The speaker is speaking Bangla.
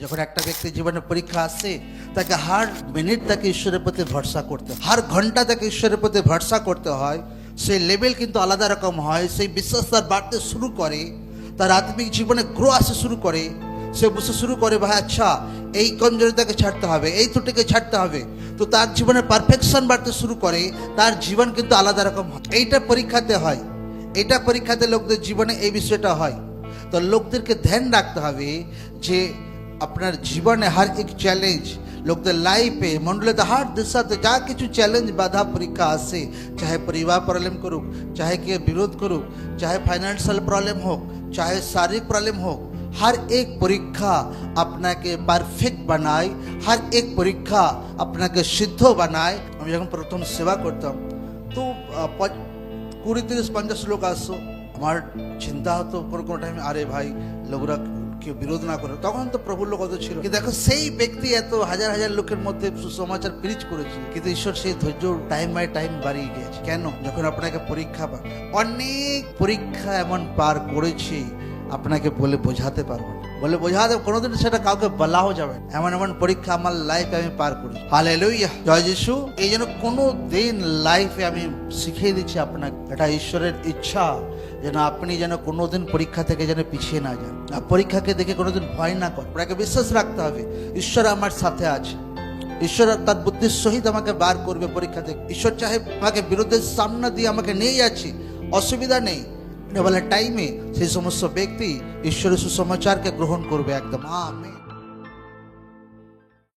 যখন একটা ব্যক্তি জীবনে পরীক্ষা আসে তাকে হার মিনিট তাকে ঈশ্বরের প্রতি ভরসা করতে হয়, হার ঘন্টা তাকে ঈশ্বরের প্রতি ভরসা করতে হয়। সেই লেভেল কিন্তু আলাদা রকম হয়। সেই বিশ্বাস তার বাড়তে শুরু করে, তার আত্মিক জীবনে গ্রো আসতে শুরু করে। সে বুঝতে শুরু করে ভাই আচ্ছা এই কমজোরিতাকে ছাড়তে হবে, এই ত্রুটিকে ছাড়তে হবে। তো তার জীবনে পারফেকশন বাড়তে শুরু করে, তার জীবন কিন্তু আলাদা রকম হয়। এইটা পরীক্ষাতে হয়, এটা পরীক্ষাতে লোকদের জীবনে এই বিষয়টা হয়। তো লোকদেরকে ধ্যান রাখতে হবে যে আপনার জীবনে হার এক চ্যালেঞ্জ, লোকদের লাইফে মন্ডলেতে হার দিশাতে যা কিছু চ্যালেঞ্জ বাধা পরীক্ষা আসে, চাহে পরিবার প্রবলেম করুক, চাहे কে বিরোধ করুক, चाहे फाइनेंशियल प्रॉब्लम हो, चाहे शारीरिक प्रॉब्लम हो, हर एक परीक्षा আপনাকে পারফেক্ট বানায়, हर एक परीक्षा আপনাকে সিদ্ধ বানায়। আমি যখন প্রথম সেবা করতাম তো 20-30-50 লোক আসতো, আমার চিন্তা হতো কোনো কোনো টাইমে আরে ভাই লোকরা কেউ বিরোধ না করে। তখন তো প্রভুর লোক অত ছিল, কিন্তু দেখো সেই ব্যক্তি এত হাজার হাজার লোকের মধ্যে সুসমাচার প্রিচ করেছে, কিন্তু ঈশ্বর সেই ধৈর্য টাইম বাই টাইম বাড়িয়ে গিয়েছে। কেন? যখন আপনাকে পরীক্ষা পান, অনেক পরীক্ষা এমন পার করেছি আপনাকে বলে বোঝাতে পারবো না, বলে বোঝাতে কোনোদিন সেটা কাউকে বলাও যাবে। এমন এমন পরীক্ষা আমার লাইফে আমি পার করি। হালেলুয়া, জয় যিশু। এই জন্য কোনো দিন লাইফে আমি শিখিয়ে দিচ্ছি আপনাকে, এটা ঈশ্বরের ইচ্ছা যেন আপনি যেন কোনোদিন পরীক্ষা থেকে যেন পিছিয়ে না যান, পরীক্ষাকে দেখে কোনোদিন ভয় না করেন। আপনাকে বিশ্বাস রাখতে হবে ঈশ্বর আমার সাথে আছে, ঈশ্বর তার বুদ্ধির সহিত আমাকে বার করবে পরীক্ষা থেকে। ঈশ্বর চাহে আমাকে বিরোধের সামনে দিয়ে আমাকে নিয়ে যাচ্ছে, অসুবিধা নেই। বলে টাইমে সেই সমস্ত ব্যক্তি ঈশ্বরের সুসমাচারকে গ্রহণ করবে একদম। আমেন।